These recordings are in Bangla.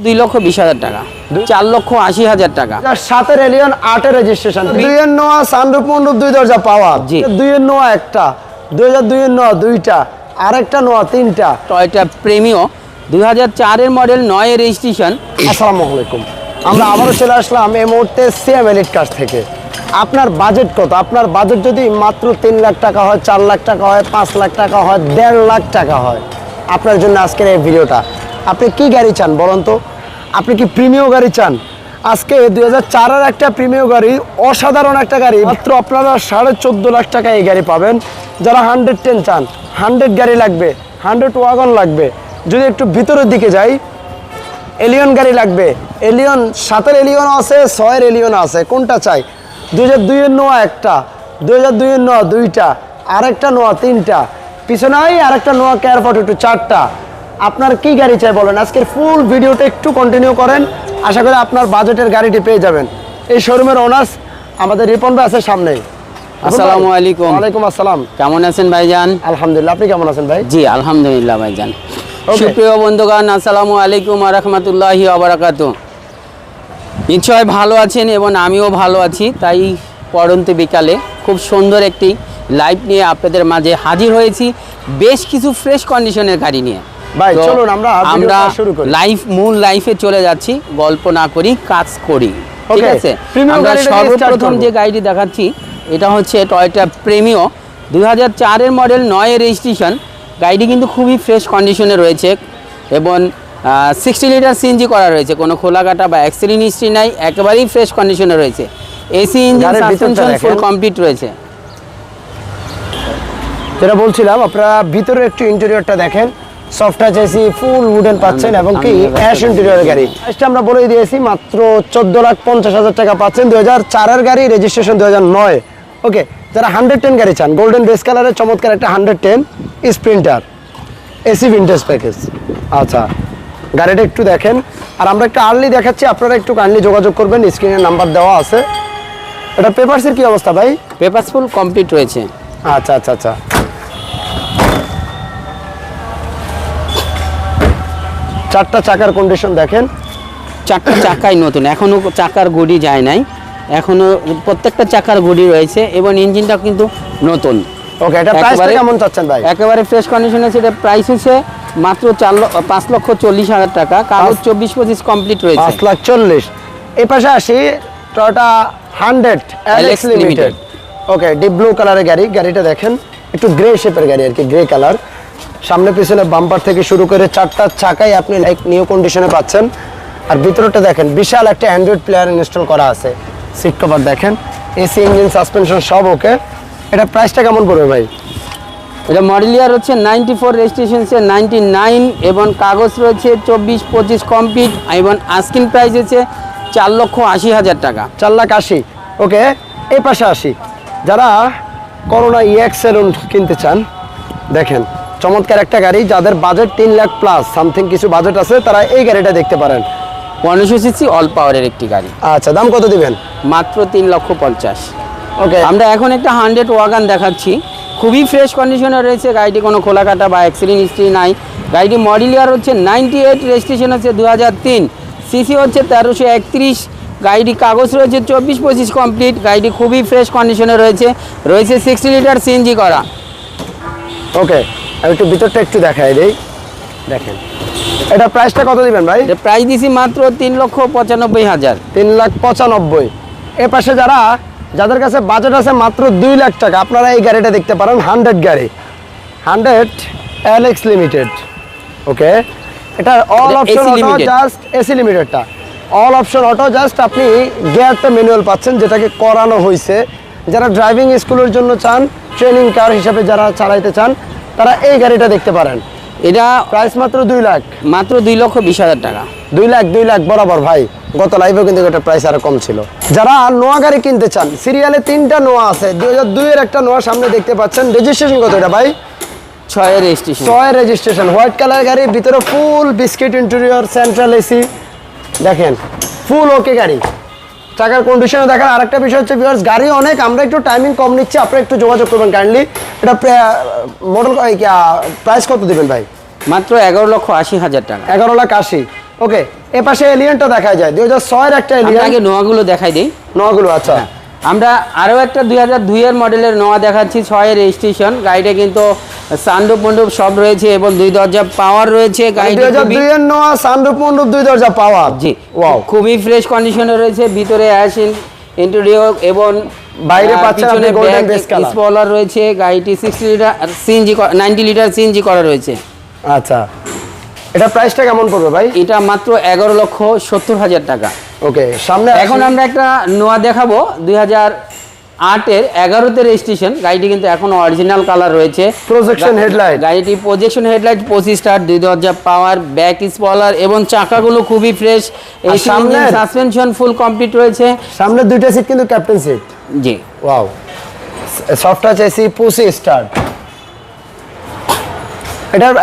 2,20,000 টাকা, 4,80,000 টাকা। 7-এর এলিয়ন 8-এর রেজিস্ট্রেশন, 2-এর নোয়া সানরুফ মন্ডপ 2 দরজা পাওয়ার, 2-এর নোয়া একটা, 2002-এর নোয়া 2টা, আরেকটা নোয়া 3টা। টয়োটা প্রেমিও 2004-এর মডেল, 9-এর রেজিস্ট্রেশন। আসসালামু আলাইকুম, আমরা আবারও চলে আসলাম এই মুহূর্তে সিএম এলিট কার্স থেকে। আপনার বাজেট কত? আপনার বাজেট যদি মাত্র 3 লাখ টাকা হয়, 4 লাখ টাকা হয়, 5 লাখ টাকা হয়, 1.5 লাখ টাকা হয়, আপনার জন্য আজকের এই ভিডিওটা। আপনি কি গাড়ি চান বলুন তো? আপনি কি প্রিমিয়াম গাড়ি চান? আজকে 2004-এর একটা প্রিমিয়াম গাড়ি, অসাধারণ একটা গাড়ি, মাত্র আপনারা 14.5 লাখ টাকা এই গাড়ি পাবেন। যারা 110 চান, 100 গাড়ি লাগবে, 100 ওয়াগন লাগবে, যদি একটু ভিতরের দিকে যাই, এলিয়ন গাড়ি লাগবে, এলিয়ন 7-এর এলিয়ন আছে, 6-এর এলিয়ন আছে, কোনটা চাই? 2002-এর নোয়া একটা, 2002-এর নোয়া 2টা, আরেকটা নোয়া 3টা, পিছনে আরেকটা নোয়া কেয়ার 42 4টা। আপনার কি গাড়ি চাই বলেন? আজকের ফুল ভিডিওটা একটু কন্টিনিউ করেন, আশা করি আপনার বাজেটের গাড়িটি পেয়ে যাবেন। এই শোরুমের ওনার্স আমাদের রিপন ভাই আছে সামনেই। আসসালামু আলাইকুম। ওয়ালাইকুম আসসালাম। কেমন আছেন ভাইজান? আলহামদুলিল্লাহ, আপনি কেমন আছেন ভাই? জি আলহামদুলিল্লাহ ভাইজান। সুপ্রিয় বন্ধুগণ, আসসালামু আলাইকুম ওয়া রাহমাতুল্লাহি ওয়া বারাকাতুহু। নিশ্চয় ভালো আছেন এবং আমিও ভালো আছি। তাই পড়ন্ত বিকালে খুব সুন্দর একটি লাইভ নিয়ে আপনাদের মাঝে হাজির হয়েছি, বেশ কিছু ফ্রেশ কন্ডিশনের গাড়ি নিয়ে। ভাই চলুন আমরা শুরু করি। মূল লাইফে চলে যাচ্ছি, গল্প না করি কাজ করি, ঠিক আছে? আমরা সর্বপ্রথম যে গাড়িটি দেখাচ্ছি এটা হচ্ছে টয়োটা প্রেমিও 2004-এর মডেল, 9-এর রেজিস্ট্রেশন। গাড়িটি কিন্তু খুবই ফ্রেশ কন্ডিশনে রয়েছে এবং 60 লিটার সিএনজি করা রয়েছে, কোনো খোলাকাটা বা অ্যাক্সিডেন্ট হিস্ট্রি নাই, একেবারেই ফ্রেশ কন্ডিশনে রয়েছে। AC engine, suspension full complete রয়েছে। যেটা বলছিলাম, আপনারা ভিতরে একটু ইন্টেরিয়রটা দেখেন, সফট টাচ এসি, ফুল উডেন পাচ্ছেন এবং কি অ্যাশ ইন্টেরিয়রের গাড়ি। এটা আমরা বলেই দিয়েছি, মাত্র 14,50,000 টাকা পাচ্ছেন। 2004-এর গাড়ি, রেজিস্ট্রেশন 2009। ওকে, যারা 110 গাড়ি চান, গোল্ডেন বেস কালারের চমৎকার একটা 110 স্প্রিন্টার, এসি ভিন্টেজ প্যাকেজ। আচ্ছা, গাড়িটা একটু দেখেন, আর আমরা একটু আর্লি দেখাচ্ছি, আপনারা একটু কাইন্ডলি যোগাযোগ করবেন, স্ক্রিনের নাম্বার দেওয়া আছে। এটা পেপারসের কি অবস্থা ভাই? পেপারস ফুল কমপ্লিট রয়েছে। আচ্ছা আচ্ছা আচ্ছা, চারটা চাকার কন্ডিশন দেখেন, চারটা চাকাই নতুন, এখনো চাকার গুড়ি যায় নাই, এখনো প্রত্যেকটা চাকার গুড়ি রয়েছে এবং ইঞ্জিনটা কিন্তু নতুন। ওকে, এটা প্রাইস কেমন চাচ্ছেন ভাই? একেবারে ফ্রেশ কন্ডিশনে আছে। এটা প্রাইস হচ্ছে মাত্র 5,40,000 টাকা, কাগজ 24-25 কমপ্লিট রয়েছে। 5,40,000। এই পাশে আসি, টয়োটা 100 LX লিমিটেড। ওকে, ডিপ ব্লু কালারের গাড়ি, গাড়িটা দেখেন, একটু গ্রে শেপের গাড়ি আর কি, গ্রে কালার। সামনে পিছনে বাম্পার থেকে শুরু করে চারটা চাকাই আপনি লাইক নিউ কন্ডিশনে পাচ্ছেন। আর ভিতরটা দেখেন, বিশাল একটা অ্যান্ড্রয়েড প্লেয়ার ইনস্টল করা আছে। সিট কভার দেখেন, এসি, ইঞ্জিন, সাসপেনশন সব ওকে। এটা প্রাইসটা কেমন পড়বে ভাই? এটা মডেল ইয়ার হচ্ছে 94, রেজিস্ট্রেশন 99 এবং কাগজ রয়েছে 24-25 কমপ্লিট এবং আস্কিং প্রাইস হচ্ছে 4,80,000 টাকা। 4,80,000। ওকে, এই পাশে আসি, যারা করোনা EX-7 কিনতে চান, দেখেন চমৎকার একটা গাড়ি। যাদের বাজেট 3 লাখ প্লাস সামথিং কিছু বাজেট আছে, তারা এই গাড়িটা দেখতে পারেন। 1500 সিসি অল পাওয়ারের একটি গাড়ি। আচ্ছা, দাম কত দিবেন? মাত্র 3,50,000। ওকে, আমরা এখন একটা 100 ওয়াগন দেখাচ্ছি, খুবই ফ্রেশ কন্ডিশনে রয়েছে গাড়িটি, কোনো খোলাকাটা বা অ্যাক্সিডেন্ট হিস্ট্রি নাই। গাড়িটি মডেল ইয়ার হচ্ছে 98, রেজিস্ট্রেশন হচ্ছে 2003, সিসি হচ্ছে 1331। গাড়িটি কাগজ রয়েছে 24-25 কমপ্লিট। গাড়িটি খুবই ফ্রেশ কন্ডিশনে রয়েছে, 60 লিটার সিএনজি করা। ওকে, আমি একটু ভিতরটা একটু দেখাই দেই, দেখেন এটা প্রাইসটা কত দিবেন ভাই? এটা প্রাইস দিছি মাত্র 3,95,000। 3,95,000। এ পাশে যাদের কাছে বাজেট আছে মাত্র 2 লাখ টাকা, আপনারা এই গাড়িটা দেখতে পারেন, 100 গাড়ি, 100 LX লিমিটেড। ওকে, এটা all option auto, just AC লিমিটেডটা অল অপশন অটো, জাস্ট আপনি গিয়ারটা ম্যানুয়াল পাচ্ছেন, যেটাকে করানো হয়েছে। যারা ড্রাইভিং স্কুলের জন্য চান, ট্রেনিং কার হিসাবে যারা চালাইতে চান, তারা এই গাড়িটা দেখতে পারেন। এটা প্রাইস মাত্র 2 লাখ, মাত্র 2,20,000 টাকা। 2 লাখ বরাবর ভাই। গত লাইভেও কিন্তু এটা প্রাইস আরো কম ছিল। যারা নোয়া গাড়ি কিনতে চান, সিরিয়ালে 3টা নোয়া আছে, 2002-এর একটা নোয়া সামনে দেখতে পাচ্ছেন। রেজিস্ট্রেশন কত এটা ভাই? 6-এর রেজিস্ট্রেশন। 6-এর রেজিস্ট্রেশন, হোয়াইট কালার গাড়ি, ভিতরে ফুল বিস্কিট ইন্টেরিয়র, সেন্ট্রাল এসি, দেখেন ফুল ওকে গাড়ি। চাকার কন্ডিশনে দেখেন। আরেকটা বিষয় হচ্ছে ভিউয়ার্স, গাড়ি অনেক, আমরা একটু টাইমিং কম নিচ্ছি, আপনারা একটু যোগাযোগ করবেন কাইন্ডলি। এটা মডেল প্রাইস কত দিবেন ভাই? মাত্র 11,80,000 টাকা। 11,80,000। ওকে, এ পাশে এলিয়নটা দেখা যায় 2006 এর একটা আমরা এলিয়ন। আগে নোয়াগুলো দেখাই দিই। নগুলো আচ্ছা। আমরা আরও একটা 2002 এর মডেলের নোয়া দেখাচ্ছি, 6 এর রেজিস্ট্রেশন। গাড়িটা কিন্তু সানরুফ মন্ডপ সব রয়েছে এবং 2 দরজা পাওয়ার রয়েছে। গাড়িটি 2002 এর নোয়া, সানরুফ মন্ডপ, 2 দরজা পাওয়ার। জি, ওয়াও, খুবই ফ্রেশ কন্ডিশনে রয়েছে। ভিতরে অ্যাশ ইন্টেরিয়র এবং বাইরে পাচ্ছেন আপনি গোল্ডেন বেস কালার। স্পয়লার রয়েছে। গাড়িটি 60 লিটার সিএনজি 90 লিটার সিএনজি করা রয়েছে। আচ্ছা, এটা প্রাইসটা কেমন পড়বে ভাই? এটা মাত্র 11,70,000 টাকা। ওকে, সামনে এখন আমরা একটা নোয়া দেখাবো 2008 এর 11তে রেজিস্ট্রেশন। গাড়িটি কিন্তু এখনো অরিজিনাল কালার রয়েছে। প্রজেকশন হেডলাইট, গাড়িটি প্রজেকশন হেডলাইট, 25 স্টার, 2 দরজা পাওয়ার, ব্যাক স্পয়লার এবং চাকাগুলো খুবই ফ্রেশ। এই সামনে সাসপেনশন ফুল কমপ্লিট রয়েছে। সামনে দুইটা সিট কিন্তু ক্যাপ্টেন সিট। জি, wow, soft touch AC, push start. এটার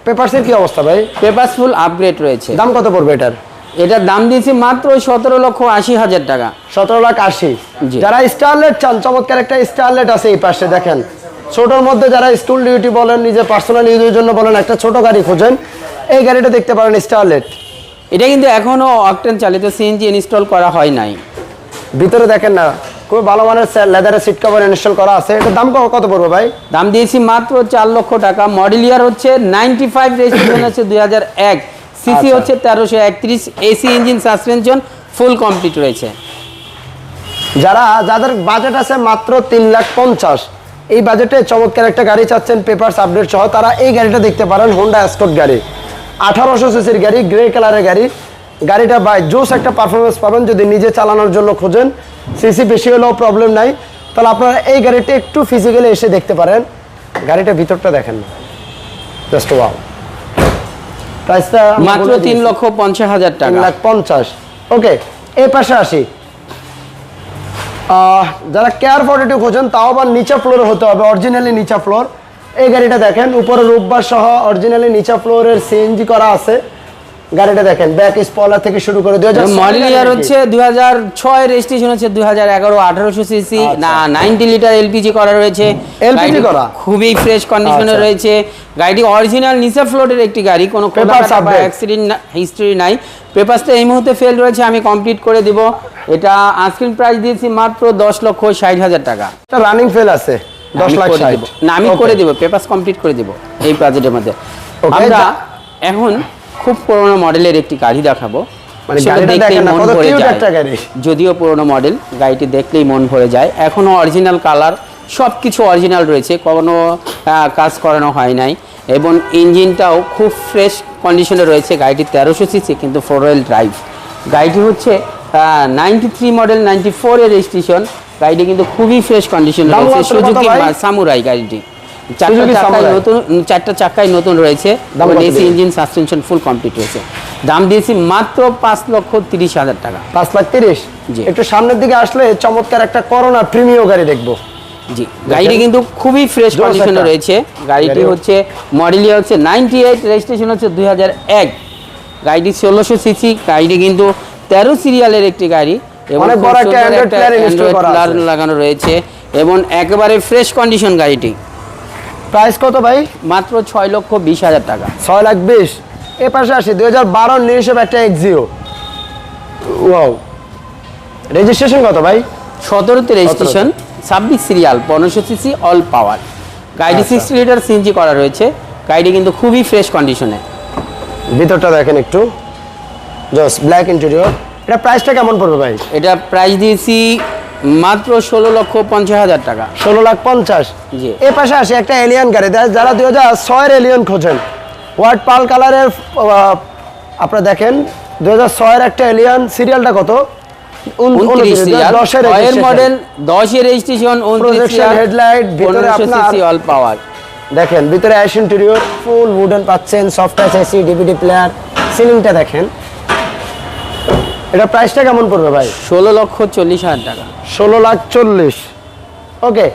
পেপারসের কি অবস্থা ভাই? পেপারস ফুল আপগ্রেড রয়েছে। দাম কত পড়বে এটার? এটার দাম দিয়েছি মাত্র 17,80,000 টাকা। 17,80,000। জি। যারা স্টারলেট চান, চমৎকার একটা স্টারলেট আছে এই পাশে দেখেন। ছোটোর মধ্যে যারা স্কুল ডিউটি বলেন, নিজের পার্সোনাল ইউজের জন্য বলেন, একটা ছোট গাড়ি খোঁজেন, এই গাড়িটা দেখতে পারেন, স্টারলেট। এটা কিন্তু এখনো অকটেন চালিত, সিএনজি ইনস্টল করা হয় নাই। ভিতরে দেখেন না, খুব ভালো মানের লেদারের সিট কভার ইনস্টল করা আছে। এটার দাম কত পড়বে ভাই? দাম দিয়েছি মাত্র 4 লক্ষ টাকা। মডেল ইয়ার হচ্ছে 95, রেজিস্ট্রেশন হচ্ছে 2001, সিসি আচ্ছা। হচ্ছে 1331, AC engine, suspension full complete রয়েছে। যাদের বাজেট আছে মাত্র 3,50,000, এই বাজেটে চমৎকার একটা গাড়ি চাচ্ছেন পেপারস আপডেট সহ, তারা এই গাড়িটা দেখতে পারেন। হোন্ডা এসকর্ট গাড়ি, 1800 সিসির গাড়ি, গ্রে কালারের গাড়ি। গাড়িটা বাই জোস একটা পারফরমেন্স পাবেন যদি নিজে চালানোর জন্য খোঁজেন। সিসি বেশি হলেও প্রবলেম নাই, তাহলে আপনারা এই গাড়িটা একটু ফিজিক্যালি এসে দেখতে পারেন। গাড়িটার ভিতরটা দেখেন না, জাস্ট ওয়াও। প্রাইসটা মাত্র 3,50,000 টাকা। 3,50,000। ওকে, এই পাশে আসি। যারা কেয়ার 42 খোঁজেন, তাও আবার নিচা ফ্লোরে হতে হবে, অরিজিনালি নিচা ফ্লোর। এই গাড়িটা দেখেন, উপরে রূপবার সহ অরিজিনালি নিচা ফ্লোরের সিএনজি করা আছে। গাড়িটা দেখেন, ব্যাক স্পয়লার থেকে শুরু করে 2000 মডেল ইয়ার হচ্ছে 2006, রেজিস্ট্রেশন হচ্ছে 2011, 1800 সিসি, না 90 লিটার এলপিজি করা রয়েছে। LPG করা, খুবই ফ্রেশ কন্ডিশনে রয়েছে। গাড়িটি অরিজিনাল নিচা ফ্লোরের একটি গাড়ি, কোনো অ্যাক্সিডেন্ট হিস্ট্রি নাই। পেপারসটা এই মুহূর্তে ফেল রয়েছে, আমি কমপ্লিট করে দিব। এটা আস্কিং প্রাইস দিয়েছি মাত্র 10,60,000 টাকা। এটা রানিং ফেল আছে 10,60,000। না, আমি করে দিব, পেপারস কমপ্লিট করে দিব এই বাজেটের মধ্যে। আমরা এখন খুব পুরোনো মডেলের একটি গাড়ি দেখাবো। মানে গাড়িটা দেখেন না, কত কিউট একটা গাড়ি। যদিও পুরোনো মডেল, গাড়িটি দেখলেই মন ভরে যায়। এখনো অরিজিনাল কালার, সব কিছু অরিজিনাল রয়েছে, কোনো কাজ করানো হয় নাই এবং ইঞ্জিনটাও খুব ফ্রেশ কন্ডিশনে রয়েছে। গাড়িটি 1300 সিসি কিন্তু 4 হুইল ড্রাইভ। গাড়িটি হচ্ছে 93 মডেল, 94 এর রেজিস্ট্রেশন। গাড়িটি কিন্তু খুবই ফ্রেশ কন্ডিশনে রয়েছে। সুজুকি সামুরাই গাড়িটি, চারটা চাকায় নতুন রয়েছে। AC engine, suspension full complete রয়েছে। দাম দিয়েছি মাত্র 5,30,000 টাকা। 5,30,000। একটু সামনের দিকে আসলে চমৎকার একটা করোনা প্রিমিয়াম গাড়ি দেখবো। জি, গাড়িটি কিন্তু খুবই ফ্রেশ কন্ডিশনে রয়েছে। গাড়িটি হচ্ছে মডেল ইয়ার হচ্ছে 98, রেজিস্ট্রেশন হচ্ছে 2001। গাড়িটি 1600 সিসি। গাড়িটি কিন্তু 13 সিরিয়ালের একটি গাড়ি এবং অ্যান্ড্রয়েড লাগানো রয়েছে এবং একেবারে ফ্রেশ কন্ডিশন গাড়িটি। প্রাইস কত ভাই? মাত্র 6,20,000 টাকা। 6,20,000। এ পাশে আসি 2012 নিউশেপ একটা এক্সিও। ওয়াও, রেজিস্ট্রেশন কত ভাই? 17তে registration, 26 serial, 1500 CC, all power. গাড়িটি 60 লিটার সিএনজি করা রয়েছে। গাড়িটি কিন্তু খুবই ফ্রেশ কন্ডিশনে। ভিতরটা দেখেন একটু, জাস্ট ব্ল্যাক ইন্টেরিয়র। এটা প্রাইসটা কেমন পড়বে ভাই? এটা প্রাইস দিয়েছি মাত্র 16,50,000 টাকা। 16,50,000। জি। এ পাশে আসে একটা এলিয়ন গাড়ি, যারা 2006 এর এলিয়ন খোঁজেন, হোয়াইট পার্ল কালারের। আপনারা দেখেন 2006 এর একটা এলিয়ন, সিরিয়ালটা কত? 29 সিরিয়াল, 10 এর মডেল, 10 এর রেজিস্ট্রেশন, 29 সিরিয়াল, হেডলাইট, ভিতরে 1500 আপনার সিসি, অল পাওয়ার। দেখেন ভিতরে অ্যাশ ইন্টেরিয়র, ফুল উডেন পাচ্ছেন, soft touch AC, DVD player. সিলিংটা দেখেন। এটা প্রাইসটা কেমন পড়বে ভাই? 16,40,000 টাকা। 16,40,000। ওকে,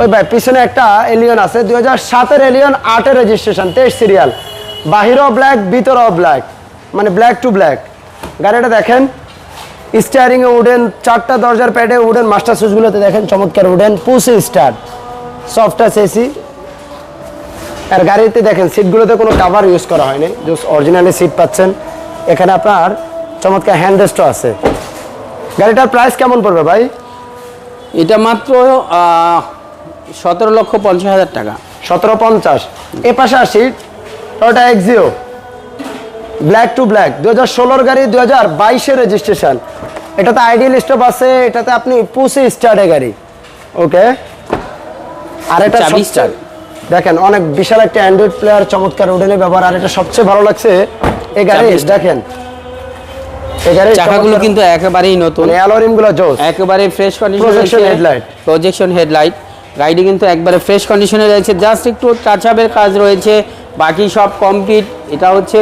ওই ভাই পিছনে একটা এলিয়ন আছে, 2007 এর এলিয়ন, 8 এর রেজিস্ট্রেশন, 23 সিরিয়াল, বাহিরও ব্ল্যাক, ভিতরেও ব্ল্যাক, মানে ব্ল্যাক টু ব্ল্যাক। গাড়িটা দেখেন, স্টিয়ারিং এ উডেন, 4টা দরজার প্যাডে উডেন, মাস্টার সুইচগুলোতে দেখেন চমৎকার wooden, push start, soft touch AC. আর গাড়িতে দেখেন সিটগুলোতে কোনো কাভার ইউজ করা হয়নি, জাস্ট অরিজিনালি সিট পাচ্ছেন। এখানে আপনার চমৎকার হ্যান্ড রেস্টও আছে। গাড়িটার প্রাইস কেমন পড়বে ভাই? এটা মাত্র 17,50,000 টাকা। 1750। এ পাশে আসি, Toyota Axio black to black, 2016 গাড়ি, 2022 রেজিস্ট্রেশন। এটাতে আইডিয়াল স্টপ আছে, এটাতে আপনি পুশে স্টার্টে গাড়ি। ওকে, আর এটা চাবি স্টার্ট। দেখেন অনেক বিশাল একটা অ্যান্ড্রয়েড প্লেয়ার, চমৎকার উডেনে ব্যবহার। আর এটা সবচেয়ে ভালো লাগছে এই গাড়ি, দেখেন এই গাড়ির চাকাগুলো কিন্তু একেবারেই নতুন, অ্যালোরিমগুলো জোস, একেবারে ফ্রেশ কন্ডিশনে প্রজেকশন রয়েছে। Headlight, projection headlight. গাড়িটি কিন্তু একবারে ফ্রেশ কন্ডিশনে রয়েছে, জাস্ট একটু টাচআপের কাজ রয়েছে, বাকি সব কমপ্লিট। এটা হচ্ছে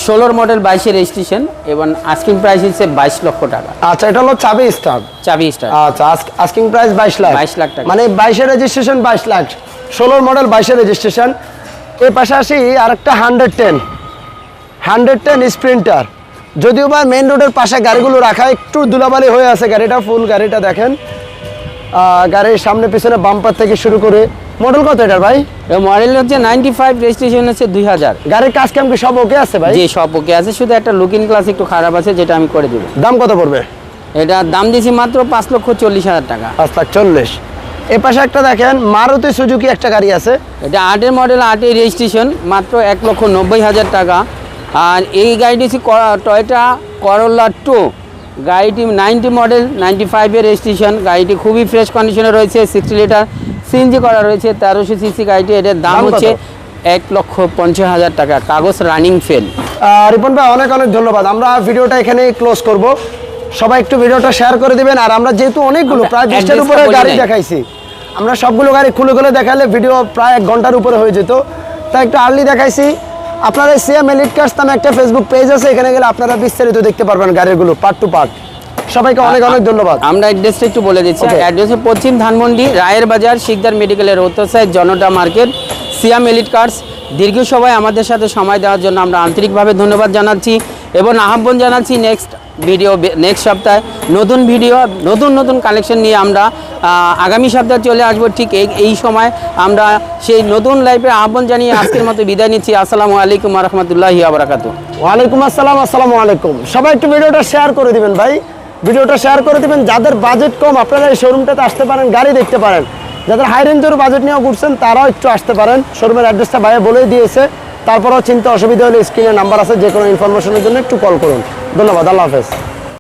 16 মডেল 22 রেজিস্ট্রেশন এবং আস্কিং প্রাইস হচ্ছে 22 লক্ষ টাকা। আচ্ছা, এটা হলো চাবি স্টার্ট। চাবি স্টার্ট। আচ্ছা, আস্কিং প্রাইস 22 লাখ। 22 লাখ টাকা, মানে 22 রেজিস্ট্রেশন 22 লাখ, 16 মডেল 22 রেজিস্ট্রেশন। এর পাশে আসি আরেকটা 110 স্প্রিন্টার। যদিও বা মেইন রোডের পাশে গাড়িগুলো রাখা একটু ধুলাবালি হয়ে আছে, গাড়িটা ফুল, গাড়িটা দেখেন গাড়ির সামনে পিছনে বাম্পার থেকে শুরু করে। মডেল কত এটার ভাই? মডেল হচ্ছে 95, রেজিস্ট্রেশন হচ্ছে 2000। গাড়ির কাজ কাম কি সব ওকে আছে ভাই? জি, সব ওকে আছে, শুধু একটা লুকিং গ্লাস একটু খারাপ আছে, যেটা আমি করে দেবো। দাম কত পড়বে? এটা দাম দিয়েছি মাত্র 5,40,000 টাকা। 5,40,000। এ পাশে একটা দেখেন মারুতি সুজুকি একটা গাড়ি আছে, এটা 8 মডেল, 8 রেজিস্ট্রেশন, মাত্র 1,90,000 টাকা। আর এই গাড়িটি হচ্ছে টয়োটা করোলা 2, গাড়িটি 90 মডেল, 95 রেজিস্ট্রেশন। গাড়িটি খুবই ফ্রেশ কন্ডিশনে রয়েছে, 60 লিটার সিএনজি করা রয়েছে, 1300 সিসি গাড়িটি। এটার দাম দাম কত? হচ্ছে 1,50,000 টাকা, কাগজ রানিং ফেল। রিপন ভাই অনেক অনেক ধন্যবাদ। আমরা ভিডিওটা এখানে ক্লোজ করব, সবাই একটু ভিডিওটা শেয়ার করে দিবেন। আর আমরা যেহেতু অনেকগুলো প্রায় 20টার উপরে গাড়ি দেখাইছি, আমরা সবগুলো গাড়ি খুলে খুলে দেখালে ভিডিও প্রায় 1 ঘন্টার উপরে হয়ে যেত, তাই একটু আর্লি দেখাইছি। আপনারা সিএম এলিট কার্স নামে একটা ফেসবুক পেজ আছে, এখানে গেলে আপনারা বিস্তারিত দেখতে পারবেন গাড়িগুলো পার্ট টু পার্ট। সবাইকে অনেক অনেক ধন্যবাদ। আমরা অ্যাড্রেসটা একটু বলে দিচ্ছি। Okay. অ্যাড্রেস হচ্ছে পশ্চিম ধানমন্ডি, রায়ের বাজার, শিকদার মেডিকেলের উত্তর সাইড, জনতা মার্কেট, সিয়াম এলিট কার্স। দীর্ঘ সময় আমাদের সাথে সময় দেওয়ার জন্য আমরা আন্তরিকভাবে ধন্যবাদ জানাচ্ছি এবং আহ্বান জানাচ্ছি নেক্সট সপ্তাহে নতুন ভিডিও, নতুন কালেকশন নিয়ে আমরা আগামী সপ্তাহে চলে আসবো। ঠিক এই সময় আমরা সেই নতুন লাইফে আহ্বান জানিয়ে আজকের মতো বিদায় নিচ্ছি। আসসালামু আলাইকুম ওয়া রাহমাতুল্লাহি ওয়া বারাকাতুহু। ওয়ালাইকুম আসসালাম। আসসালামু আলাইকুম। সবাই একটু ভিডিওটা শেয়ার করে দিবেন ভাই, ভিডিওটা শেয়ার করে দিবেন। যাদের বাজেট কম আপনারা এই শোরুমটাতে আসতে পারেন, গাড়ি দেখতে পারেন। যাদের হাই রেঞ্জের বাজেট নিয়েও ঘুরছেন তারাও একটু আসতে পারেন। শোরুমের অ্যাড্রেসটা ভাইয়া বলেই দিয়েছে, তারপরেও চিন্তা অসুবিধা হলে স্ক্রিনে নাম্বার আছে, যে কোনো ইনফরমেশনের জন্য একটু কল করুন। ধন্যবাদ, আল্লাহ হাফেজ।